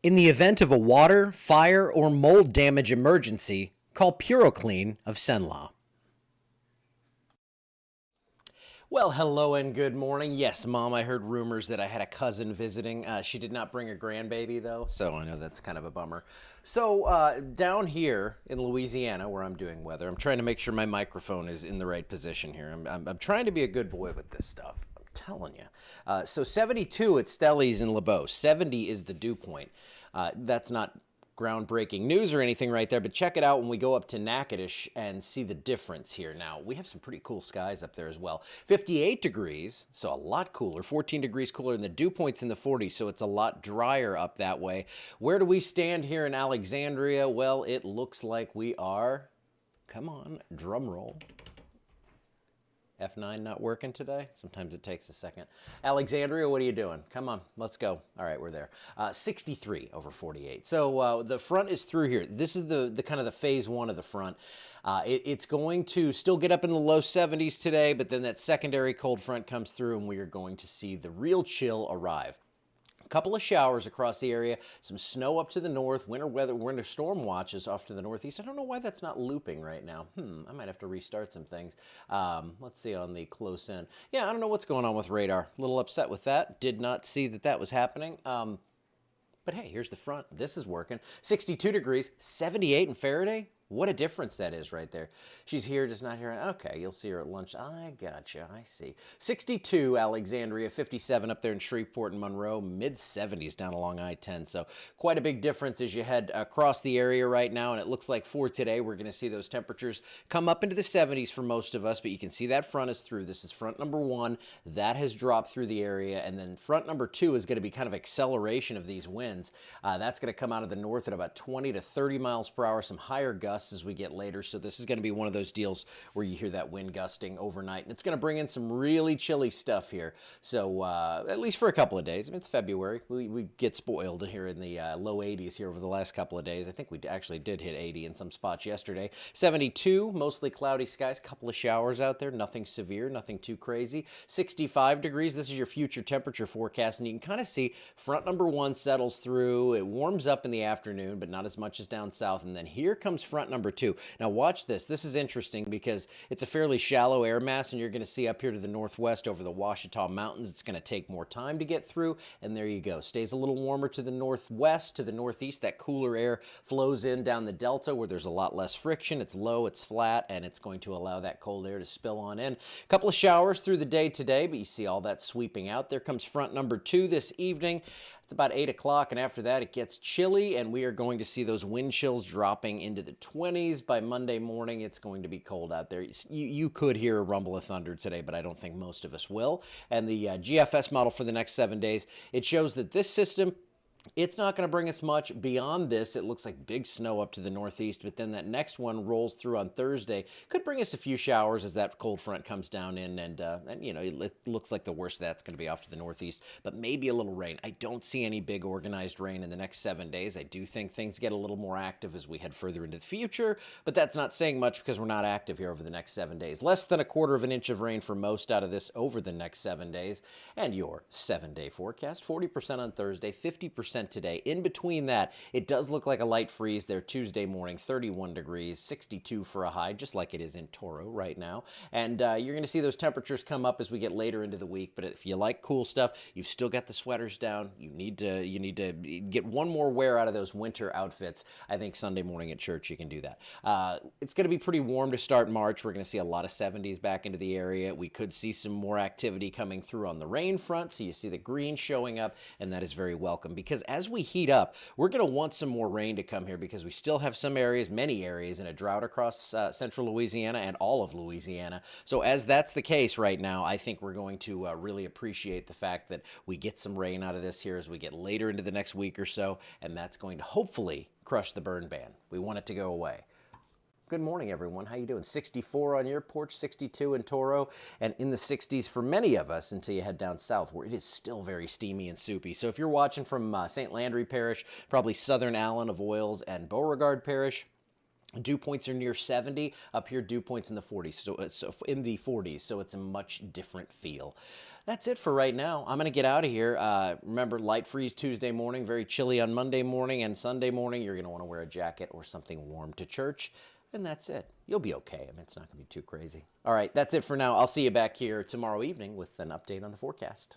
In the event of a water, fire, or mold damage emergency, call PuroClean of Cenla. Well, hello and good morning. Yes, Mom, I heard rumors that I had a cousin visiting. She did not bring a grandbaby, though, so I know that's kind of a bummer. So down here in Louisiana, where I'm doing weather, I'm trying to make sure my microphone is in the right position here. I'm trying to be a good boy with this stuff. I'm telling you. So 72 at Stellies in LeBeau. 70 is the dew point. That's not groundbreaking news or anything right there, but check it out when we go up to Natchitoches and see the difference here. Now, we have some pretty cool skies up there as well. 58 degrees, so a lot cooler. 14 degrees cooler, and the dew point's in the 40s, so it's a lot drier up that way. Where do we stand here in Alexandria? Well, it looks like we are, come on, drum roll. F9 not working today? Sometimes it takes a second. Alexandria, what are you doing? Come on, let's go. All right, we're there. 63 over 48. So the front is through here. This is the kind of the phase one of the front. It's going to still get up in the low 70s today, but then that secondary cold front comes through and we are going to see the real chill arrive. A couple of showers across the area, some snow up to the north, winter storm watches off to the northeast. I don't know why that's not looping right now. I might have to restart some things. Let's see on the close end. Yeah, I don't know what's going on with radar. A little upset with that. Did not see that that was happening. But hey, here's the front. This is working. 62 degrees, 78 in Faraday. What a difference that is right there. She's here, just not here. Okay, you'll see her at lunch. I gotcha, I see. 62 Alexandria, 57 up there in Shreveport and Monroe, mid-70s down along I-10. So quite a big difference as you head across the area right now. And it looks like for today, we're going to see those temperatures come up into the 70s for most of us. But you can see that front is through. This is front number one. That has dropped through the area. And then front number two is going to be kind of acceleration of these winds. That's going to come out of the north at about 20 to 30 miles per hour, some higher gusts as we get later. So this is going to be one of those deals where you hear that wind gusting overnight, and it's going to bring in some really chilly stuff here. So at least for a couple of days. I mean, it's February. We get spoiled here in the low 80s here over the last couple of days. I think we actually did hit 80 in some spots yesterday. 72, mostly cloudy skies, couple of showers out there, nothing severe, nothing too crazy. 65 degrees, this is your future temperature forecast, and you can kind of see front number one settles through. It warms up in the afternoon, but not as much as down south, and then here comes front number two. Now watch this. This is interesting because it's a fairly shallow air mass, and you're going to see up here to the northwest over the Ouachita Mountains, it's going to take more time to get through, and there you go. Stays a little warmer to the northwest, to the northeast. That cooler air flows in down the delta where there's a lot less friction. It's low, it's flat, and it's going to allow that cold air to spill on in. A couple of showers through the day today, but you see all that sweeping out. There comes front number two this evening. It's about 8 o'clock, and after that, it gets chilly, and we are going to see those wind chills dropping into the 20s. By Monday morning, it's going to be cold out there. You could hear a rumble of thunder today, but I don't think most of us will. And the GFS model for the next 7 days, it shows that this system, it's not going to bring us much beyond this. It looks like big snow up to the northeast, but then that next one rolls through on Thursday. Could bring us a few showers as that cold front comes down in, and you know, it looks like the worst of that's going to be off to the northeast, but maybe a little rain. I don't see any big organized rain in the next 7 days. I do think things get a little more active as we head further into the future, but that's not saying much because we're not active here over the next 7 days. Less than a quarter of an inch of rain for most out of this over the next 7 days. And your 7-day forecast, 40% on Thursday, 50% today. In between that, it does look like a light freeze there Tuesday morning, 31 degrees, 62 for a high, just like it is in Toro right now. And you're going to see those temperatures come up as we get later into the week. But if you like cool stuff, you've still got the sweaters down. You need to get one more wear out of those winter outfits. I think Sunday morning at church you can do that. It's going to be pretty warm to start March. We're going to see a lot of 70s back into the area. We could see some more activity coming through on the rain front. So you see the green showing up, and that is very welcome because as we heat up, we're going to want some more rain to come here because we still have some areas, many areas, in a drought across central Louisiana and all of Louisiana. So as that's the case right now, I think we're going to really appreciate the fact that we get some rain out of this here as we get later into the next week or so, and that's going to hopefully crush the burn ban. We want it to go away. Good morning, everyone. How you doing? 64 on your porch, 62 in Toro, and in the 60s for many of us until you head down south, where it is still very steamy and soupy. So if you're watching from St. Landry Parish, probably southern Allen of Oils and Beauregard Parish, Dew points are near 70. Up here, dew points in the 40s. So it's in the 40s. So it's a much different feel. That's it for right now. I'm going to get out of here. Remember, light freeze Tuesday morning, very chilly on Monday morning, and Sunday morning, you're going to want to wear a jacket or something warm to church. And that's it. You'll be okay. I mean, it's not going to be too crazy. All right, that's it for now. I'll see you back here tomorrow evening with an update on the forecast.